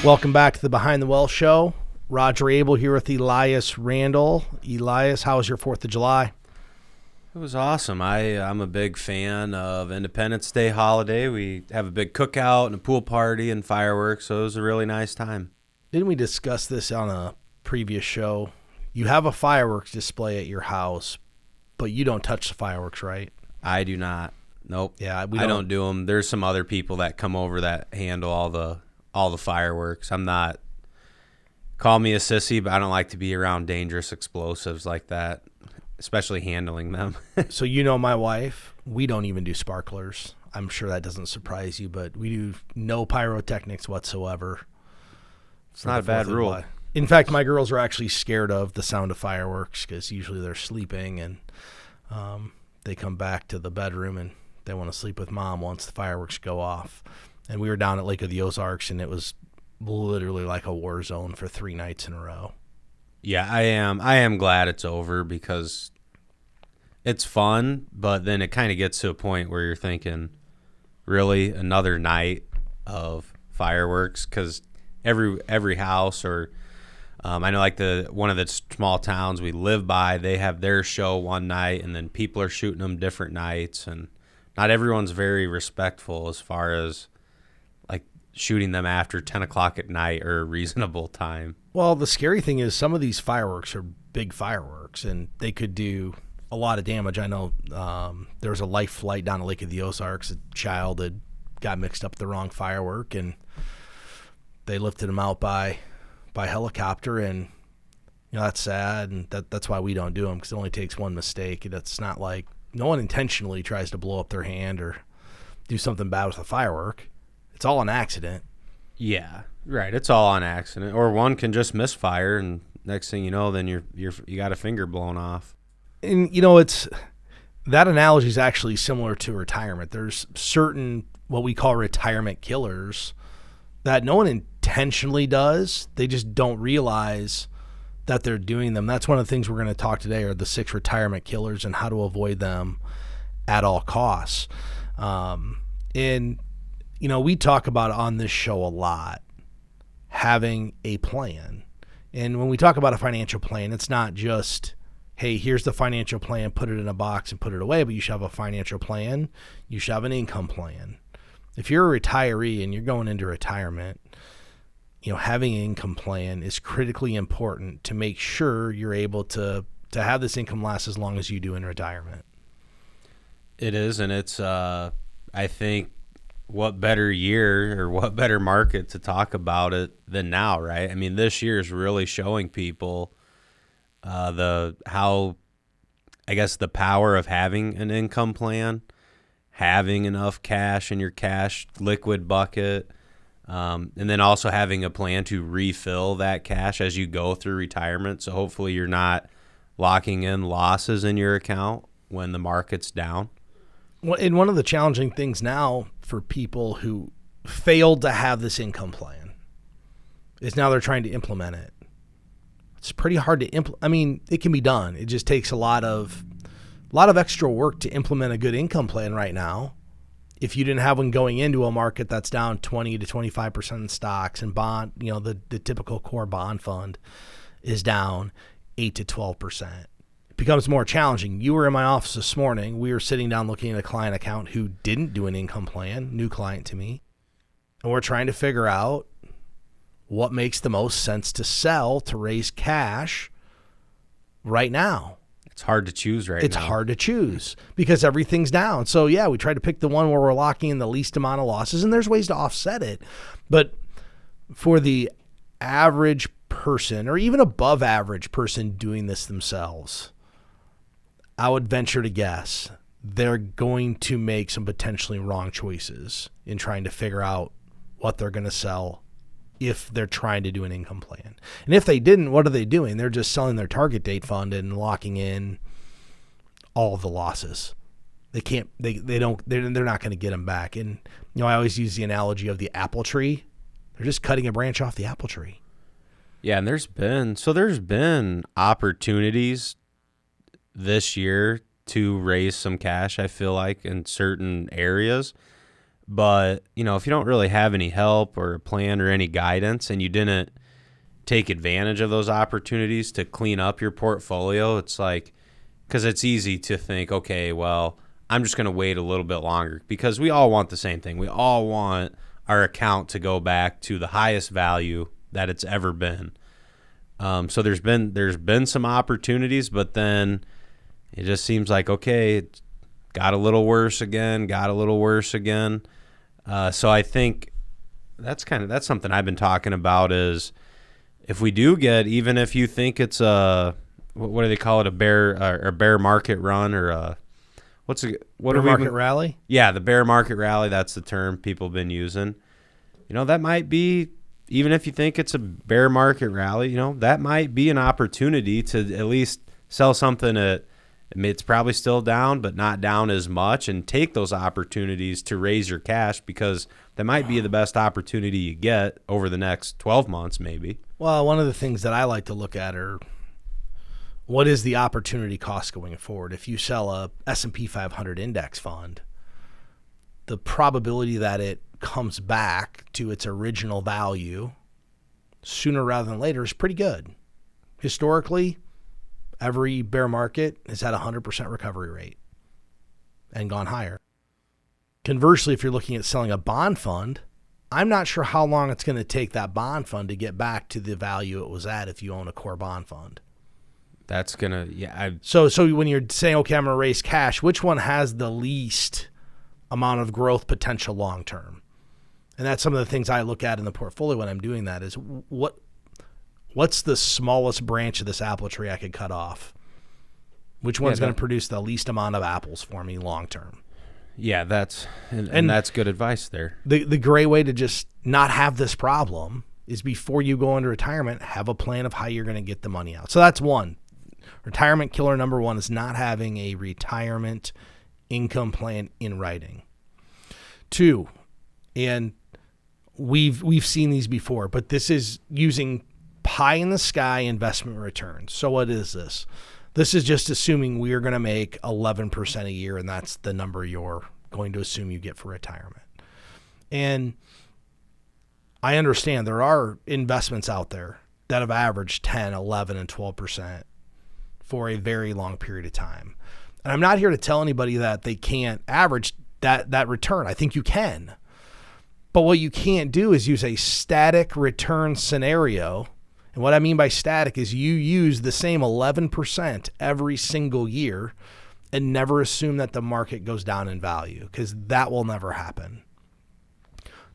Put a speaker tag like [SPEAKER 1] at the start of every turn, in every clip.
[SPEAKER 1] Welcome back to the Behind the Well show. Roger Abel here with Elias Randel. Elias, how was your 4th of July?
[SPEAKER 2] It was awesome. I'm a big fan of Independence Day holiday. We have a big cookout and a pool party and fireworks, so it was a really nice time.
[SPEAKER 1] Didn't we discuss this on a previous show? You have a fireworks display at your house, but you don't touch the fireworks, right?
[SPEAKER 2] I do not. Nope.
[SPEAKER 1] Yeah,
[SPEAKER 2] I don't do them. There's some other people that come over that handle all the fireworks. I'm not. Call me a sissy, but I don't like to be around dangerous explosives like that, especially handling them.
[SPEAKER 1] So you know my wife, we don't even do sparklers. I'm sure that doesn't surprise you, but we do no pyrotechnics whatsoever.
[SPEAKER 2] It's not a bad rule.
[SPEAKER 1] July. In fact, my girls are actually scared of the sound of fireworks because usually they're sleeping and they come back to the bedroom and they want to sleep with mom once the fireworks go off. And we were down at Lake of the Ozarks, and it was literally like a war zone for 3 nights in a row.
[SPEAKER 2] Yeah, I am glad it's over because it's fun, but then it kind of gets to a point where you're thinking, really, another night of fireworks? Because every house or I know like one of the small towns we live by, they have their show one night, and then people are shooting them different nights, and not everyone's very respectful as far as like shooting them after 10 o'clock at night or a reasonable time.
[SPEAKER 1] Well, the scary thing is some of these fireworks are big fireworks, and they could do a lot of damage. I know there was a life flight down the Lake of the Ozarks. A child had got mixed up the wrong firework, and they lifted him out by helicopter, and that's sad, and that's why we don't do them, because it only takes one mistake. It's not like no one intentionally tries to blow up their hand or do something bad with a firework. It's all an accident.
[SPEAKER 2] Yeah, right. It's all on accident, or one can just misfire, and next thing you know, then you got a finger blown off.
[SPEAKER 1] And it's that analogy is actually similar to retirement. There's certain what we call retirement killers that no one intentionally does. They just don't realize that they're doing them. That's one of the things we're going to talk today are the 6 retirement killers and how to avoid them at all costs. And we talk about on this show a lot having a plan. And when we talk about a financial plan, it's not just, hey, here's the financial plan, put it in a box and put it away, but you should have a financial plan. You should have an income plan. If you're a retiree and you're going into retirement, having an income plan is critically important to make sure you're able to have this income last as long as you do in retirement.
[SPEAKER 2] It is, and it's, I think, what better year or what better market to talk about it than now, right? I mean, this year is really showing people the power of having an income plan, having enough cash in your cash liquid bucket, and then also having a plan to refill that cash as you go through retirement. So hopefully you're not locking in losses in your account when the market's down.
[SPEAKER 1] Well, and one of the challenging things now for people who failed to have this income plan is now they're trying to implement it. It's pretty hard to implement. I mean, it can be done. It just takes a lot of extra work to implement a good income plan right now. If you didn't have one going into a market that's down 20 to 25% in stocks and bond, the typical core bond fund is down 8 to 12%. It becomes more challenging. You were in my office this morning. We were sitting down looking at a client account who didn't do an income plan, new client to me. And we're trying to figure out what makes the most sense to sell to raise cash right now.
[SPEAKER 2] It's hard to choose right now.
[SPEAKER 1] It's hard to choose because everything's down. So, yeah, we try to pick the one where we're locking in the least amount of losses, and there's ways to offset it. But for the average person or even above average person doing this themselves, I would venture to guess they're going to make some potentially wrong choices in trying to figure out what they're going to sell if they're trying to do an income plan. And if they didn't, what are they doing? They're just selling their target date fund and locking in all of the losses. They're not going to get them back. And, I always use the analogy of the apple tree. They're just cutting a branch off the apple tree.
[SPEAKER 2] Yeah. And there's been opportunities this year to raise some cash, I feel like, in certain areas. But, if you don't really have any help or a plan or any guidance and you didn't take advantage of those opportunities to clean up your portfolio, it's like, because it's easy to think, okay, well, I'm just going to wait a little bit longer, because we all want the same thing. We all want our account to go back to the highest value that it's ever been. So there's been some opportunities, but then it just seems like, okay, it got a little worse again. So I think that's something I've been talking about, is if we do get, even if you think it's what do they call it, a bear market run, or
[SPEAKER 1] bear market rally?
[SPEAKER 2] Yeah, the bear market rally, that's the term people have been using. That might be, even if you think it's a bear market rally, that might be an opportunity to at least sell something at, it's probably still down, but not down as much, and take those opportunities to raise your cash, because that might be the best opportunity you get over the next 12 months maybe.
[SPEAKER 1] Well, one of the things that I like to look at are, what is the opportunity cost going forward? If you sell a S&P 500 index fund, the probability that it comes back to its original value sooner rather than later is pretty good. Historically, every bear market has had a 100% recovery rate and gone higher. Conversely, if you're looking at selling a bond fund, I'm not sure how long it's going to take that bond fund to get back to the value it was at if you own a core bond fund.
[SPEAKER 2] That's going to, yeah.
[SPEAKER 1] So when you're saying, okay, I'm going to raise cash, which one has the least amount of growth potential long term? And that's some of the things I look at in the portfolio when I'm doing that, is what's the smallest branch of this apple tree I could cut off? Which one's going to produce the least amount of apples for me long term?
[SPEAKER 2] Yeah, that's good advice there.
[SPEAKER 1] The great way to just not have this problem is, before you go into retirement, have a plan of how you're going to get the money out. So that's one. Retirement killer number one is not having a retirement income plan in writing. Two, and we've seen these before, but this is using pie in the sky investment returns. So what is this? This is just assuming we are going to make 11% a year, and that's the number you're going to assume you get for retirement. And I understand there are investments out there that have averaged 10, 11, and 12% for a very long period of time. And I'm not here to tell anybody that they can't average that return. I think you can. But what you can't do is use a static return scenario. And what I mean by static is you use the same 11% every single year and never assume that the market goes down in value, because that will never happen.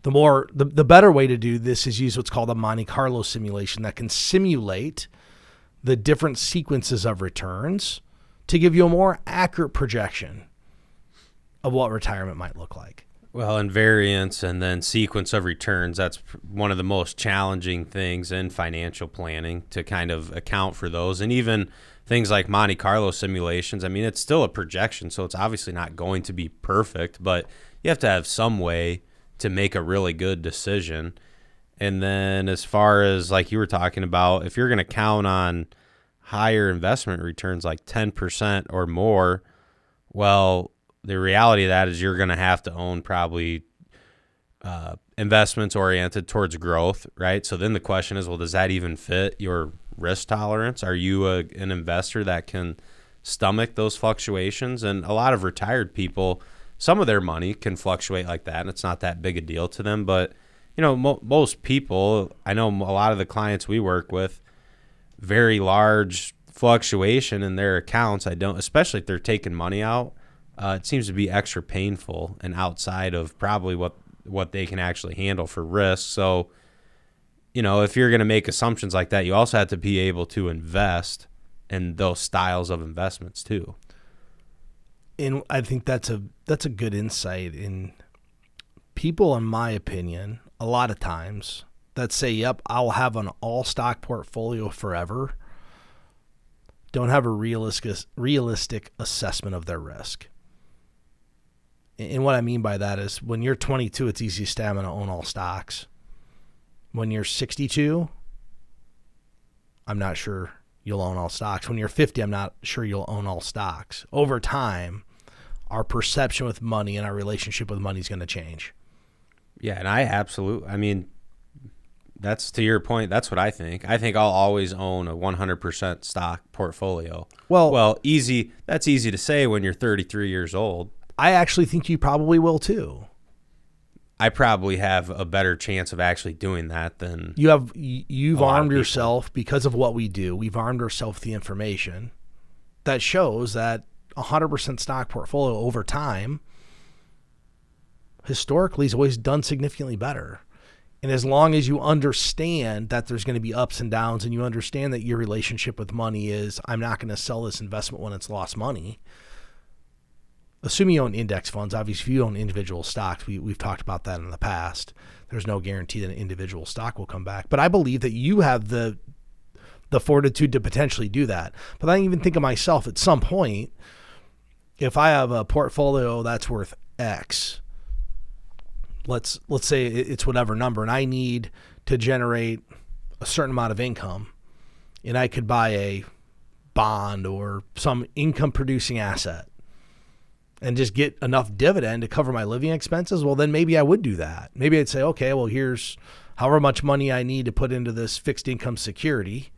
[SPEAKER 1] The better way to do this is use what's called a Monte Carlo simulation that can simulate the different sequences of returns to give you a more accurate projection of what retirement might look like.
[SPEAKER 2] Well, and variance and then sequence of returns, that's one of the most challenging things in financial planning, to kind of account for those. And even things like Monte Carlo simulations, I mean, it's still a projection, so it's obviously not going to be perfect, but you have to have some way to make a really good decision. And then as far as, like you were talking about, if you're going to count on higher investment returns like 10% or more, well, the reality of that is you're going to have to own probably investments oriented towards growth, right? So then the question is, well, does that even fit your risk tolerance? Are you an investor that can stomach those fluctuations? And a lot of retired people, some of their money can fluctuate like that, and it's not that big a deal to them. But, most people, I know a lot of the clients we work with, very large fluctuation in their accounts. Especially if they're taking money out, it seems to be extra painful and outside of probably what they can actually handle for risk. So, if you're going to make assumptions like that, you also have to be able to invest in those styles of investments too.
[SPEAKER 1] And I think that's a good insight. In people, in my opinion, a lot of times that say, yep, I'll have an all stock portfolio forever, don't have a realistic assessment of their risk. And what I mean by that is, when you're 22, it's easy to own all stocks. When you're 62, I'm not sure you'll own all stocks. When you're 50, I'm not sure you'll own all stocks. Over time, our perception with money and our relationship with money is going to change.
[SPEAKER 2] Yeah, and I mean, that's to your point. That's what I think. I think I'll always own a 100% stock portfolio. Well, easy. That's easy to say when you're 33 years old.
[SPEAKER 1] I actually think you probably will too.
[SPEAKER 2] I probably have a better chance of actually doing that than
[SPEAKER 1] you've armed yourself because of what we do. We've armed ourselves with the information that shows that 100% stock portfolio over time historically has always done significantly better. And as long as you understand that there's going to be ups and downs, and you understand that your relationship with money is, I'm not going to sell this investment when it's lost money. Assuming you own index funds, obviously if you own individual stocks, we've talked about that in the past. There's no guarantee that an individual stock will come back. But I believe that you have the fortitude to potentially do that. But I even think of myself at some point, if I have a portfolio that's worth X, let's say it's whatever number, and I need to generate a certain amount of income, and I could buy a bond or some income producing asset and just get enough dividend to cover my living expenses, well, then maybe I would do that. Maybe I'd say, okay, well, here's however much money I need to put into this fixed income security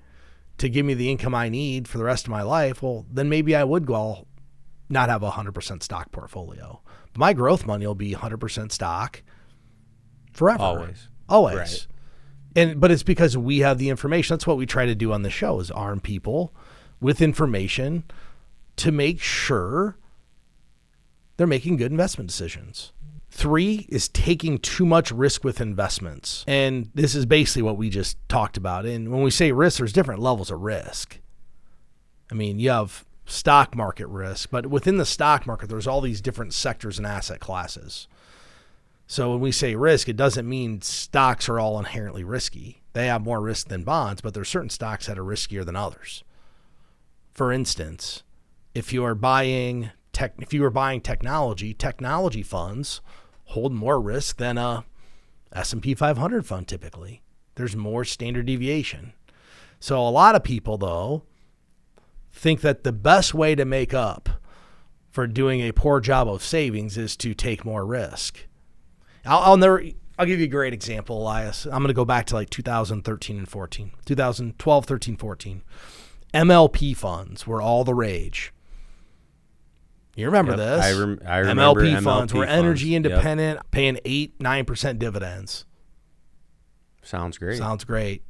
[SPEAKER 1] to give me the income I need for the rest of my life. Well, then maybe I would go not have a 100% stock portfolio. But my growth money will be 100% stock forever. Always. Right. But it's because we have the information. That's what we try to do on the show, is arm people with information to make sure they're making good investment decisions. 3 is taking too much risk with investments. And this is basically what we just talked about. And when we say risk, there's different levels of risk. I mean, you have stock market risk, but within the stock market, there's all these different sectors and asset classes. So when we say risk, it doesn't mean stocks are all inherently risky. They have more risk than bonds, but there's certain stocks that are riskier than others. For instance, if you were buying technology funds hold more risk than a S&P 500 fund typically. There's more standard deviation. So a lot of people, though, think that the best way to make up for doing a poor job of savings is to take more risk. I'll give you a great example, Elias. I'm going to go back to like 2013 and 14, 2012, 13, 14. MLP funds were all the rage. You remember this?
[SPEAKER 2] I remember
[SPEAKER 1] MLP funds were energy independent, paying 8-9% dividends.
[SPEAKER 2] Sounds great.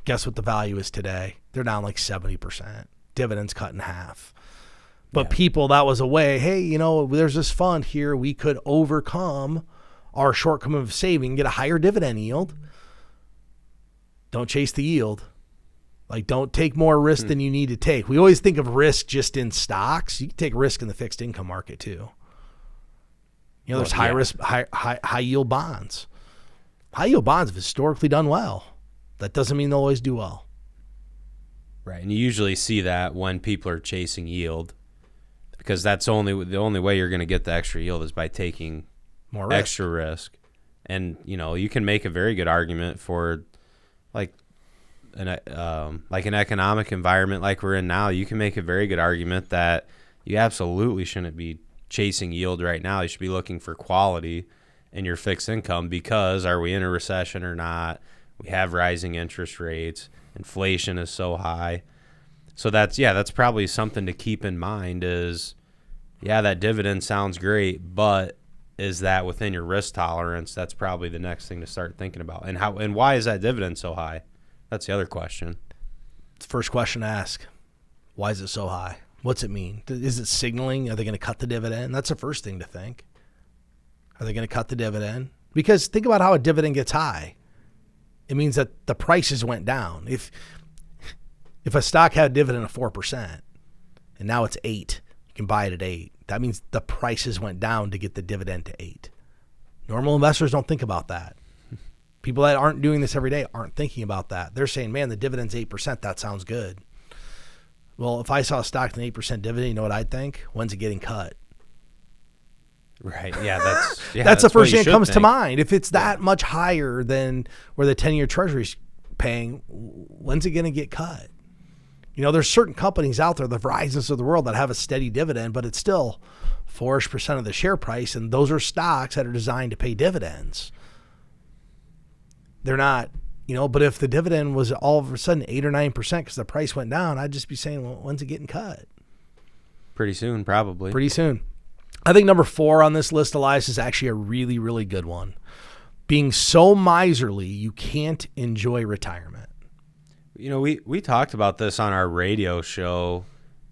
[SPEAKER 1] Guess what the value is today? They're down like 70%. Dividends cut in half. But people, that was a way, hey, there's this fund here. We could overcome our shortcoming of saving, get a higher dividend yield. Don't chase the yield. Like, don't take more risk than you need to take. We always think of risk just in stocks. You can take risk in the fixed income market too. There's high risk, high yield bonds. High yield bonds have historically done well. That doesn't mean they'll always do well.
[SPEAKER 2] Right, and you usually see that when people are chasing yield, because that's the only way you're going to get the extra yield is by taking
[SPEAKER 1] more risk.
[SPEAKER 2] Extra risk. And you can make a very good argument for like an economic environment like we're in now. You can make a very good argument that you absolutely shouldn't be chasing yield right now. You should be looking for quality in your fixed income, because are we in a recession or not? We have rising interest rates. Inflation is so high. So that's probably something to keep in mind is, that dividend sounds great, but is that within your risk tolerance? That's probably the next thing to start thinking about. And why is that dividend so high? That's the other question.
[SPEAKER 1] First question to ask. Why is it so high? What's it mean? Is it signaling? Are they going to cut the dividend? That's the first thing to think. Are they going to cut the dividend? Because think about how a dividend gets high. It means that the prices went down. If a stock had a dividend of 4% and now it's 8, you can buy it at 8. That means the prices went down to get the dividend to 8. Normal investors don't think about that. People that aren't doing this every day aren't thinking about that. They're saying, man, the dividend's 8%. That sounds good. Well, if I saw a stock with an 8% dividend, you know what I'd think? When's it getting cut?
[SPEAKER 2] Right. Yeah,
[SPEAKER 1] that's the first thing that comes to mind. If it's that much higher than where the 10-year Treasury's paying, when's it going to get cut? There's certain companies out there, the Verizons of the world, that have a steady dividend, but it's still 4% of the share price, and those are stocks that are designed to pay dividends. They're not, but if the dividend was all of a sudden 8 or 9% because the price went down, I'd just be saying, well, when's it getting cut?
[SPEAKER 2] Pretty soon, probably.
[SPEAKER 1] Pretty soon. I think number 4 on this list, Elias, is actually a really, really good one. Being so miserly, you can't enjoy retirement.
[SPEAKER 2] We talked about this on our radio show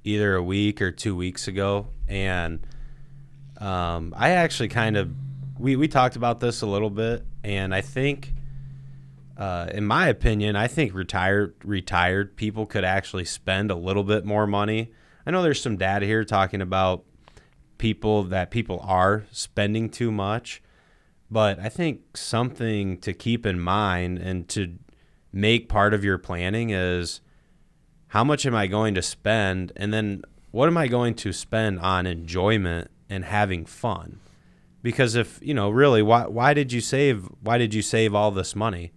[SPEAKER 2] either a week or 2 weeks ago, and I actually we talked about this a little bit, and I think, in my opinion, I think retired people could actually spend a little bit more money. I know there's some data here talking about people are spending too much, but I think something to keep in mind and to make part of your planning is, how much am I going to spend, and then what am I going to spend on enjoyment and having fun? Because if, really, why did you save all this money?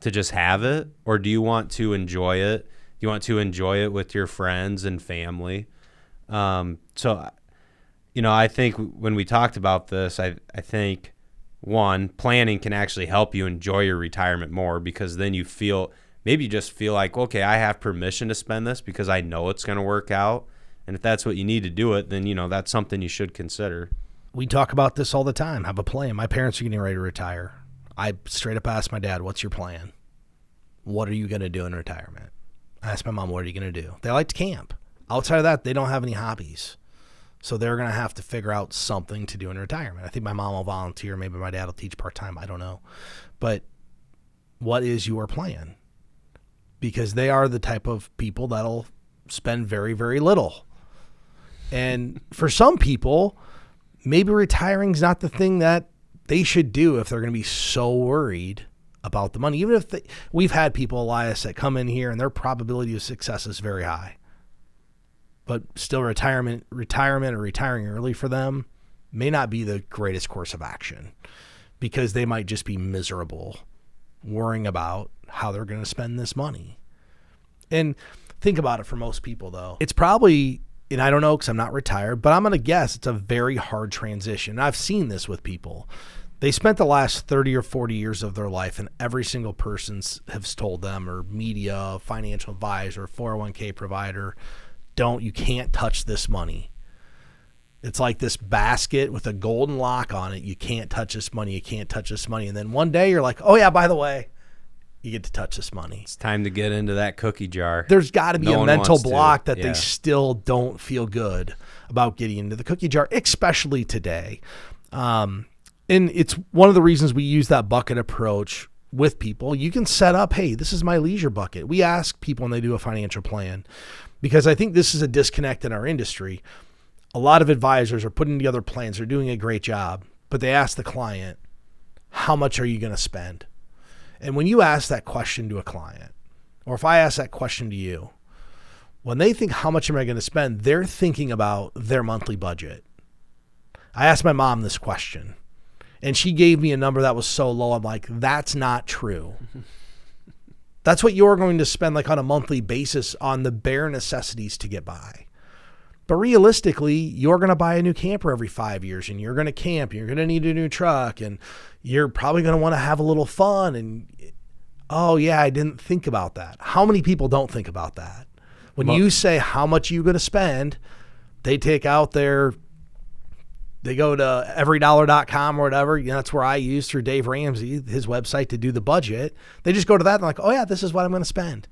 [SPEAKER 2] To just have it? Or do you want to enjoy it? Do you want to enjoy it with your friends and family? So, I think when we talked about this, I think, one, planning can actually help you enjoy your retirement more, because then you just feel like, okay, I have permission to spend this because I know it's going to work out. And if that's what you need to do it, then, that's something you should consider.
[SPEAKER 1] We talk about this all the time. Have a plan. My parents are getting ready to retire. I straight up asked my dad, what's your plan? What are you going to do in retirement? I asked my mom, what are you going to do? They like to camp. Outside of that, they don't have any hobbies. So they're going to have to figure out something to do in retirement. I think my mom will volunteer. Maybe my dad will teach part-time. I don't know. But what is your plan? Because they are the type of people that'll spend very, very little. And for some people, maybe retiring is not the thing that they should do if they're going to be so worried about the money. Even if we've had people, Elias, that come in here and their probability of success is very high. But still retirement or retiring early for them may not be the greatest course of action, because they might just be miserable worrying about how they're going to spend this money. And think about it, for most people, though. It's probably, and I don't know because I'm not retired, but I'm going to guess it's a very hard transition. I've seen this with people. They spent the last 30 or 40 years of their life, and every single person has told them, or media, financial advisor, 401k provider, you can't touch this money. It's like this basket with a golden lock on it. You can't touch this money. You can't touch this money. And then one day you're like, oh yeah, by the way, you get to touch this money.
[SPEAKER 2] It's time to get into that cookie jar.
[SPEAKER 1] There's got to be a mental block that they still don't feel good about getting into the cookie jar, especially today. And it's one of the reasons we use that bucket approach with people. You can set up, hey, this is my leisure bucket. We ask people when they do a financial plan, because I think this is a disconnect in our industry. A lot of advisors are putting together plans. They're doing a great job, but they ask the client, how much are you going to spend? And when you ask that question to a client, or if I ask that question to you, when they think, how much am I going to spend, they're thinking about their monthly budget. I asked my mom this question, and she gave me a number that was so low. I'm like, that's not true. That's what you're going to spend like on a monthly basis on the bare necessities to get by. But realistically, you're going to buy a new camper every 5 years, and you're going to camp. You're going to need a new truck, and you're probably going to want to have a little fun. And oh yeah, I didn't think about that. How many people don't think about that? When you say how much you're going to spend, they take out they go to everydollar.com or whatever. That's where I use, through Dave Ramsey, his website, to do the budget. They just go to that and like, oh yeah, this is what I'm going to spend.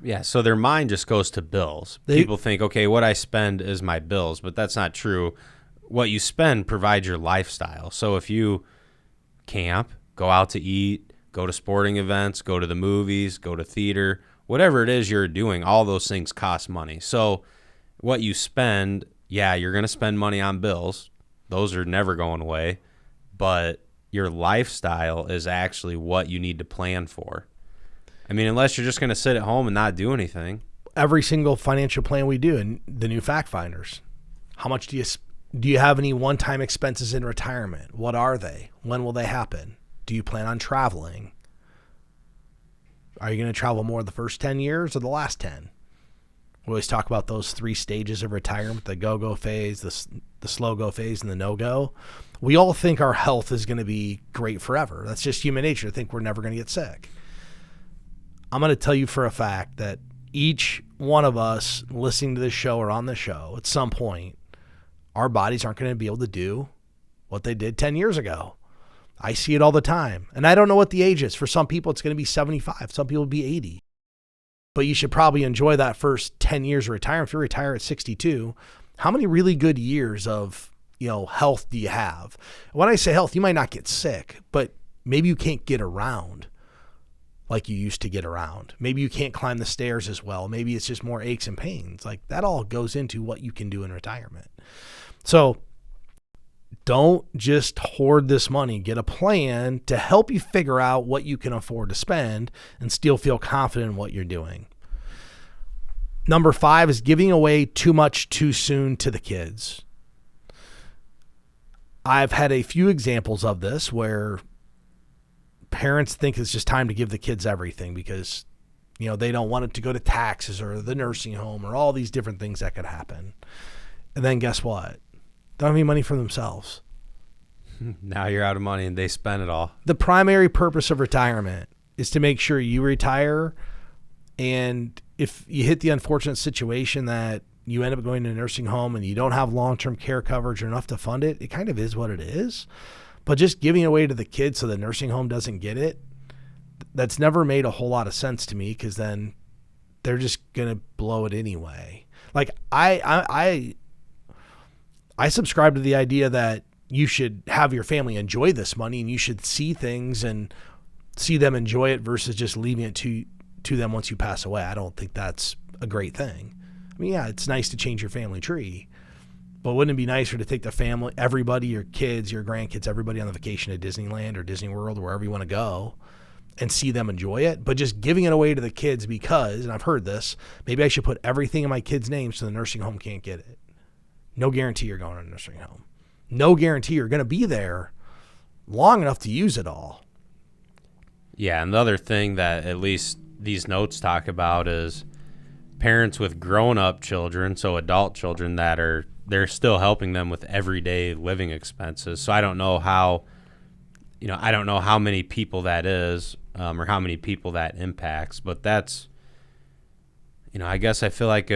[SPEAKER 2] Yeah, so their mind just goes to bills. People think, okay, what I spend is my bills, but that's not true. What you spend provides your lifestyle. So if you camp, go out to eat, go to sporting events, go to the movies, go to theater, whatever it is you're doing, all those things cost money. So what you spend, yeah, you're going to spend money on bills. Those are never going away. But your lifestyle is actually what you need to plan for. I mean, unless you're just going to sit at home and not do anything.
[SPEAKER 1] Every single financial plan we do in the new Fact Finders, how much do you have any one-time expenses in retirement? What are they? When will they happen? Do you plan on traveling? Are you going to travel more the first 10 years or the last 10? We always talk about those 3 stages of retirement: the go-go phase, the slow-go phase, and the no-go. We all think our health is going to be great forever. That's just human nature to think we're never going to get sick. I'm going to tell you for a fact that each one of us listening to this show or on the show, at some point, our bodies aren't going to be able to do what they did 10 years ago. I see it all the time. And I don't know what the age is. For some people, it's going to be 75. Some people will be 80. But you should probably enjoy that first 10 years of retirement. If you retire at 62, how many really good years of health do you have? When I say health, you might not get sick, but maybe you can't get around like you used to get around. Maybe you can't climb the stairs as well. Maybe it's just more aches and pains. Like, that all goes into what you can do in retirement. So don't just hoard this money. Get a plan to help you figure out what you can afford to spend and still feel confident in what you're doing. Number 5 is giving away too much too soon to the kids. I've had a few examples of this where parents think it's just time to give the kids everything because, they don't want it to go to taxes or the nursing home or all these different things that could happen. And then guess what? They don't have any money for themselves.
[SPEAKER 2] Now you're out of money and they spend it all.
[SPEAKER 1] The primary purpose of retirement is to make sure you retire, and if you hit the unfortunate situation that you end up going to a nursing home and you don't have long-term care coverage or enough to fund it, it kind of is what it is. But just giving away to the kids so the nursing home doesn't get it, that's never made a whole lot of sense to me, because then they're just going to blow it anyway. Like, I subscribe to the idea that you should have your family enjoy this money, and you should see things and see them enjoy it versus just leaving it to them once you pass away. I don't think that's a great thing. I mean, yeah, it's nice to change your family tree, but wouldn't it be nicer to take the family, everybody, your kids, your grandkids, everybody on the vacation to Disneyland or Disney World or wherever you want to go and see them enjoy it? But just giving it away to the kids because, and I've heard this, maybe I should put everything in my kids' names so the nursing home can't get it. No guarantee you're going to a nursing home. No guarantee you're going to be there long enough to use it all.
[SPEAKER 2] Yeah, and the other thing that at least these notes talk about is parents with grown-up children, so adult children they're still helping them with everyday living expenses. So I don't know how many people that is or how many people that impacts, but that's, I guess I feel like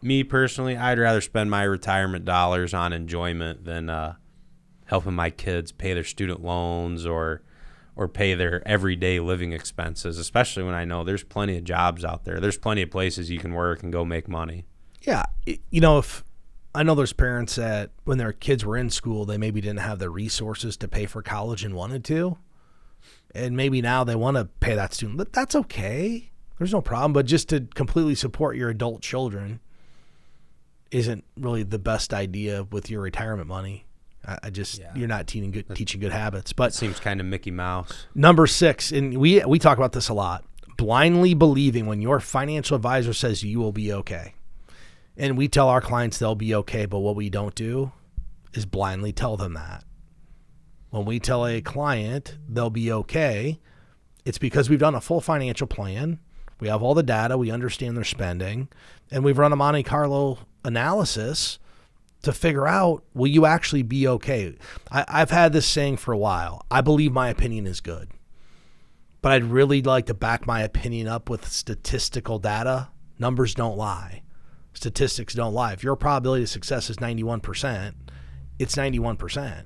[SPEAKER 2] me personally, I'd rather spend my retirement dollars on enjoyment than helping my kids pay their student loans or pay their everyday living expenses, especially when I know there's plenty of jobs out there. There's plenty of places you can work and go make money.
[SPEAKER 1] Yeah. If I know there's parents that when their kids were in school, they maybe didn't have the resources to pay for college and wanted to. And maybe now they want to pay that student. But that's okay. There's no problem. But just to completely support your adult children isn't really the best idea with your retirement money. You're not teaching good habits. But
[SPEAKER 2] it seems kind of Mickey Mouse.
[SPEAKER 1] Number 6, and we talk about this a lot, blindly believing when your financial advisor says you will be okay. And we tell our clients they'll be okay, but what we don't do is blindly tell them that. When we tell a client they'll be okay, it's because we've done a full financial plan. We have all the data. We understand their spending. And we've run a Monte Carlo analysis to figure out, will you actually be okay? I've had this saying for a while. I believe my opinion is good. But I'd really like to back my opinion up with statistical data. Numbers don't lie. Statistics don't lie. If your probability of success is 91%, it's 91%.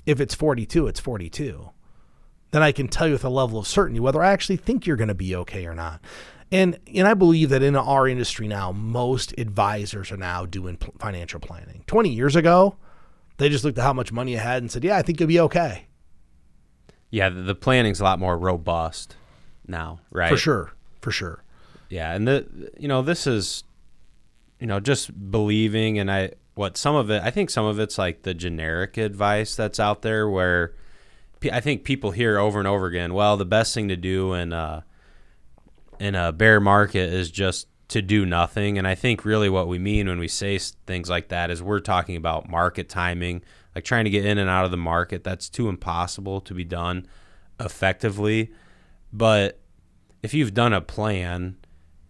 [SPEAKER 1] If it's 42, it's 42. Then I can tell you with a level of certainty whether I actually think you're going to be okay or not. And I believe that in our industry now, most advisors are now doing financial planning. 20 years ago, they just looked at how much money you had and said, yeah, I think you'll be okay.
[SPEAKER 2] Yeah, the planning's a lot more robust now, right?
[SPEAKER 1] For sure.
[SPEAKER 2] Yeah, and this is, just believing, and I think some of it's like the generic advice that's out there where I think people hear over and over again, well, the best thing to do in a bear market is just to do nothing. And I think really what we mean when we say things like that is we're talking about market timing, like trying to get in and out of the market. That's too impossible to be done effectively. But if you've done a plan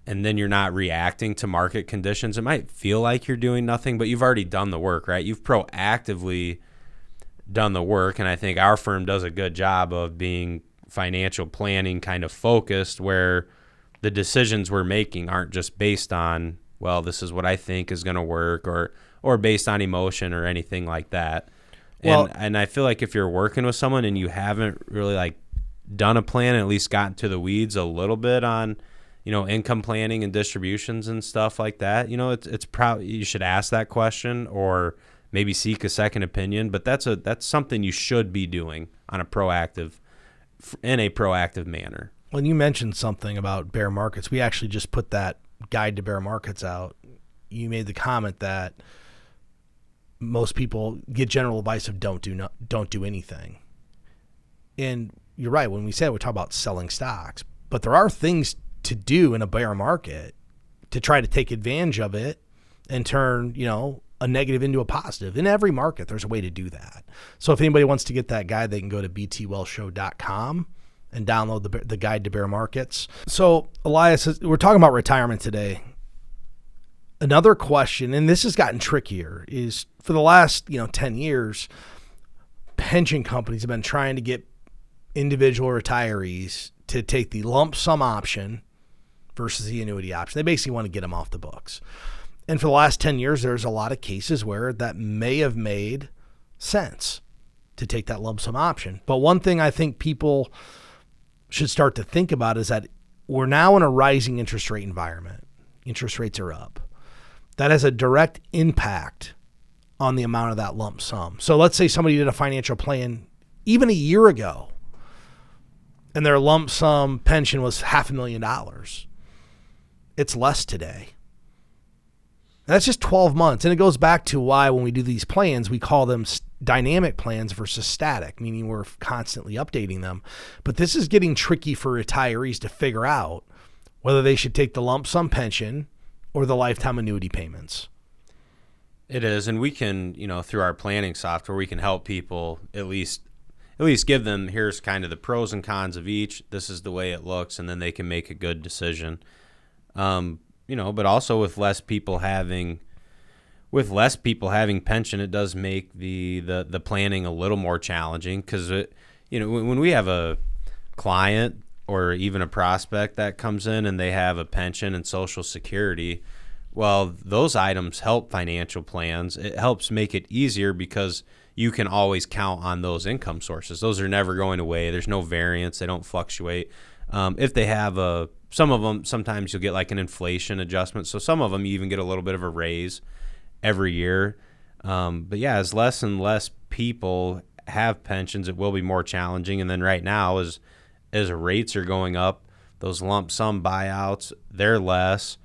[SPEAKER 2] and then you're not reacting to market conditions, it might feel like you're doing nothing, but you've already done the work, right? You've proactively done the work, and I think our firm does a good job of being financial planning kind of focused, where the decisions we're making aren't just based on, well, this is what I think is going to work, or based on emotion or anything like that.
[SPEAKER 1] Well,
[SPEAKER 2] And I feel like if you're working with someone and you haven't really like done a plan and at least gotten to the weeds a little bit on, income planning and distributions and stuff like that, it's probably, you should ask that question or maybe seek a second opinion. But that's something you should be doing in a proactive manner.
[SPEAKER 1] When you mentioned something about bear markets, we actually just put that guide to bear markets out. You made the comment that most people get general advice of don't do anything. And you're right. When we said we talk about selling stocks, but there are things to do in a bear market to try to take advantage of it and turn, a negative into a positive. In every market, there's a way to do that. So if anybody wants to get that guide, they can go to btwellshow.com and download the guide to bear markets. So Elias, we're talking about retirement today. Another question, and this has gotten trickier, is for the last 10 years, pension companies have been trying to get individual retirees to take the lump sum option versus the annuity option. They basically want to get them off the books. And for the last 10 years, there's a lot of cases where that may have made sense to take that lump sum option. But one thing I think people should start to think about is that we're now in a rising interest rate environment. Interest rates are up. That has a direct impact on the amount of that lump sum. So let's say somebody did a financial plan even a year ago, and their lump sum pension was $500,000. It's less today. That's just 12 months. And it goes back to why when we do these plans, we call them dynamic plans versus static, meaning we're constantly updating them. But this is getting tricky for retirees to figure out whether they should take the lump sum pension or the lifetime annuity payments.
[SPEAKER 2] It is. And we can, through our planning software, we can help people at least give them, here's kind of the pros and cons of each. This is the way it looks. And then they can make a good decision. But also with less people having pension, it does make the planning a little more challenging, because when we have a client or even a prospect that comes in and they have a pension and Social Security, well, those items help financial plans. It helps make it easier because you can always count on those income sources. Those are never going away. There's no variance. They don't fluctuate. If they have some of them, sometimes you'll get like an inflation adjustment. So some of them you even get a little bit of a raise every year. But yeah, as less and less people have pensions, it will be more challenging. And then right now, as rates are going up, those lump sum buyouts, they're less.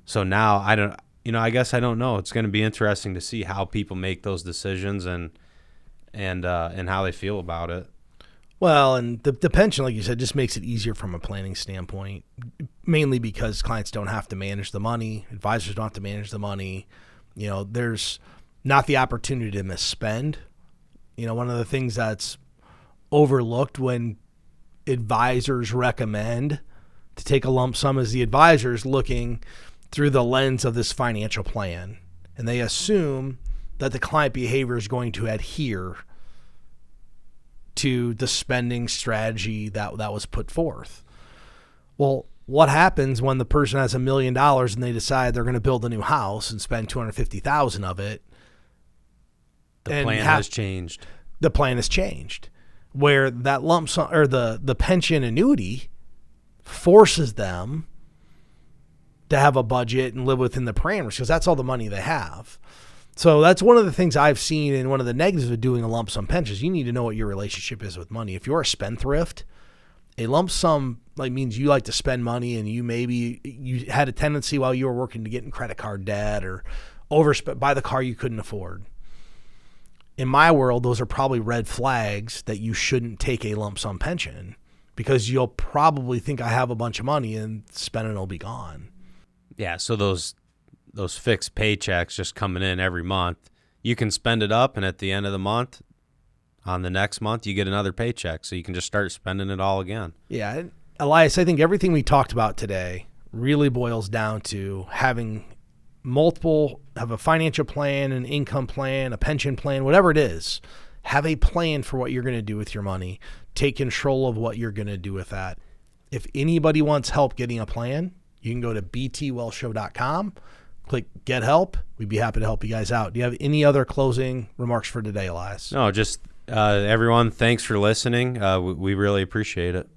[SPEAKER 2] So now I guess I don't know. It's going to be interesting to see how people make those decisions and how they feel about it.
[SPEAKER 1] Well, and the pension, like you said, just makes it easier from a planning standpoint, mainly because clients don't have to manage the money. Advisors don't have to manage the money. There's not the opportunity to misspend. One of the things that's overlooked when advisors recommend to take a lump sum is the advisors looking through the lens of this financial plan. And they assume that the client behavior is going to adhere to the spending strategy that was put forth. Well, what happens when the person has $1 million and they decide they're going to build a new house and spend $250,000 of it?
[SPEAKER 2] The plan has changed.
[SPEAKER 1] The plan has changed, where that lump sum or the pension annuity forces them to have a budget and live within the parameters, because that's all the money they have. So that's one of the things I've seen, and one of the negatives of doing a lump sum pension is you need to know what your relationship is with money. If you're a spendthrift, a lump sum means you like to spend money, and you had a tendency while you were working to get in credit card debt or buy the car you couldn't afford. In my world, those are probably red flags that you shouldn't take a lump sum pension, because you'll probably think I have a bunch of money and spending will be gone.
[SPEAKER 2] Yeah, so those fixed paychecks just coming in every month, you can spend it up, and at the end of the month, on the next month, you get another paycheck. So you can just start spending it all again.
[SPEAKER 1] Yeah. Elias, I think everything we talked about today really boils down to having have a financial plan, an income plan, a pension plan, whatever it is. Have a plan for what you're going to do with your money. Take control of what you're going to do with that. If anybody wants help getting a plan, you can go to btwellshow.com, click get help. We'd be happy to help you guys out. Do you have any other closing remarks for today, Elias?
[SPEAKER 2] No, just everyone, thanks for listening. We really appreciate it.